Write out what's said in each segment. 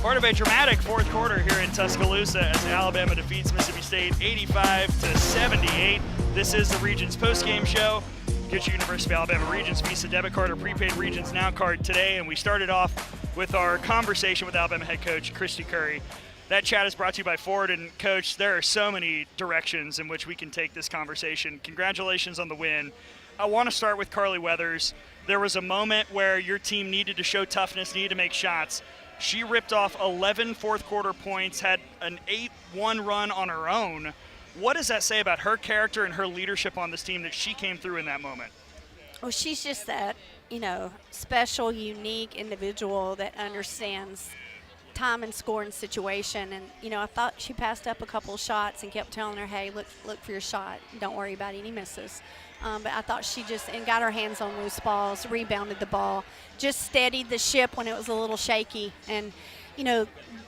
Part of a dramatic fourth quarter here in Tuscaloosa as Alabama defeats Mississippi State 85-78. This is the Regions postgame show. Get your University of Alabama Regions Visa debit card or prepaid Regions Now card today, and we started off with our conversation with Alabama head coach Kristy Curry. That chat is brought to you by Ford, and Coach, there are so many directions in which we can take this conversation. Congratulations on the win. I want to start with Carly Weathers. There was a moment where your team needed to show toughness, needed to make shots. She ripped off 11 fourth quarter points, had an 8-1 run on her own. What does that say about her character and her leadership on this team that she came through in that moment? Well, she's just that, special, unique individual that understands time and score and situation. And, I thought she passed up a couple of shots and kept telling her, hey, look for your shot. Don't worry about any misses. But I thought she just got her hands on loose balls, rebounded the ball, just steadied the ship when it was a little shaky. And,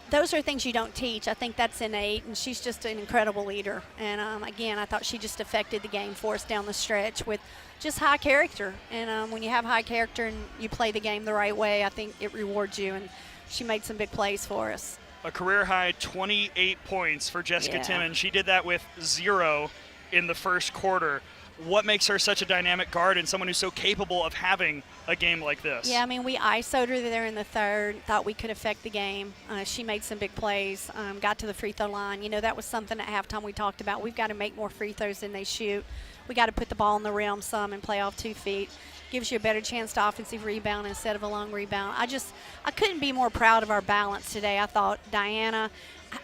those are things you don't teach. I think that's innate, and she's just an incredible leader. And, again, I thought she just affected the game for us down the stretch with just high character. And when you have high character and you play the game the right way, I think it rewards you. And she made some big plays for us. A career-high 28 points for Jessica Timmons. She did that with 0 in the first quarter. What makes her such a dynamic guard and someone who's so capable of having a game like this? Yeah, we ISO'd her there in the third, thought we could affect the game. She made some big plays, got to the free throw line. That was something at halftime we talked about. We've got to make more free throws than they shoot. We got to put the ball in the rim some and play off 2 feet. Gives you a better chance to offensive rebound instead of a long rebound. I couldn't be more proud of our balance today. I thought Diana,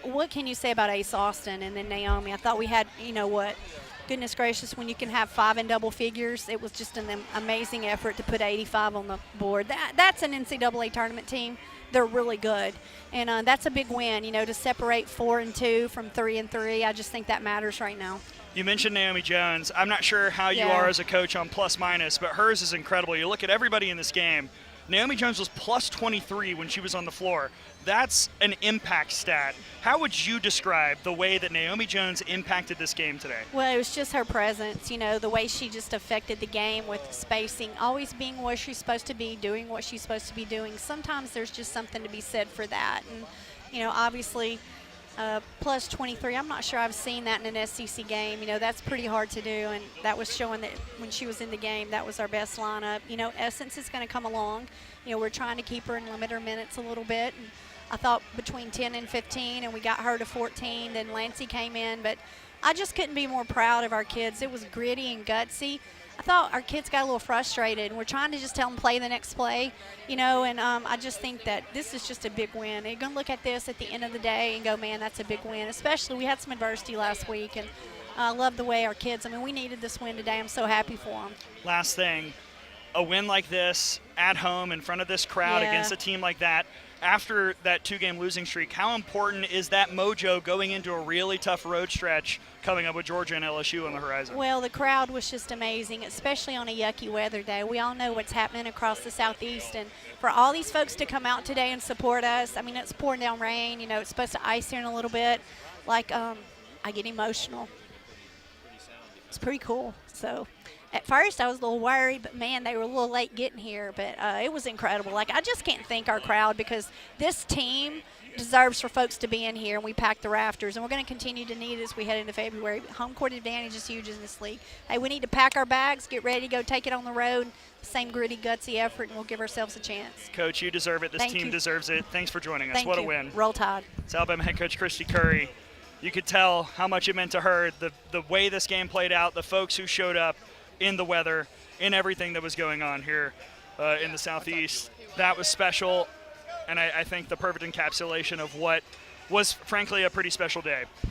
what can you say about Ace Austin and then Naomi? I thought we had, goodness gracious, when you can have 5 in double figures, it was just an amazing effort to put 85 on the board. That's an NCAA tournament team. They're really good. And that's a big win, to separate 4 and 2 from 3 and 3. I just think that matters right now. You mentioned Naomi Jones. I'm not sure how you are as a coach on plus-minus, but hers is incredible. You look at everybody in this game. Naomi Jones was plus 23 when she was on the floor. That's an impact stat. How would you describe the way that Naomi Jones impacted this game today? Well, it was just her presence, the way she just affected the game with spacing, always being where she's supposed to be, doing what she's supposed to be doing. Sometimes there's just something to be said for that. And, obviously, plus 23, I'm not sure I've seen that in an SEC game. That's pretty hard to do, and that was showing that when she was in the game, that was our best lineup. Essence is going to come along. We're trying to keep her and limit her minutes a little bit. And I thought between 10 and 15, and we got her to 14, then Lancey came in. But I just couldn't be more proud of our kids. It was gritty and gutsy. I thought our kids got a little frustrated, and we're trying to just tell them play the next play, and I just think that this is just a big win. They're going to look at this at the end of the day and go, man, that's a big win. Especially we had some adversity last week, and I love the way our kids, we needed this win today. I'm so happy for them. Last thing, a win like this at home in front of this crowd against a team like that, after that 2-game losing streak, how important is that mojo going into a really tough road stretch coming up with Georgia and LSU on the horizon? Well, the crowd was just amazing, especially on a yucky weather day. We all know what's happening across the Southeast, and for all these folks to come out today and support us, it's pouring down rain. It's supposed to ice here in a little bit. I get emotional. It's pretty cool. So at first I was a little worried, but, man, they were a little late getting here. But it was incredible. I just can't thank our crowd, because this team deserves for folks to be in here, and we packed the rafters. And we're going to continue to need it as we head into February. Home court advantage is huge in this league. Hey, we need to pack our bags, get ready to go take it on the road. Same gritty, gutsy effort, and we'll give ourselves a chance. Coach, you deserve it. This team deserves it. Thanks for joining us. What a win. Roll Tide. It's Alabama head coach Kristy Curry. You could tell how much it meant to her, the way this game played out, the folks who showed up in the weather, in everything that was going on here in the Southeast. That was special, and I think the perfect encapsulation of what was, frankly, a pretty special day.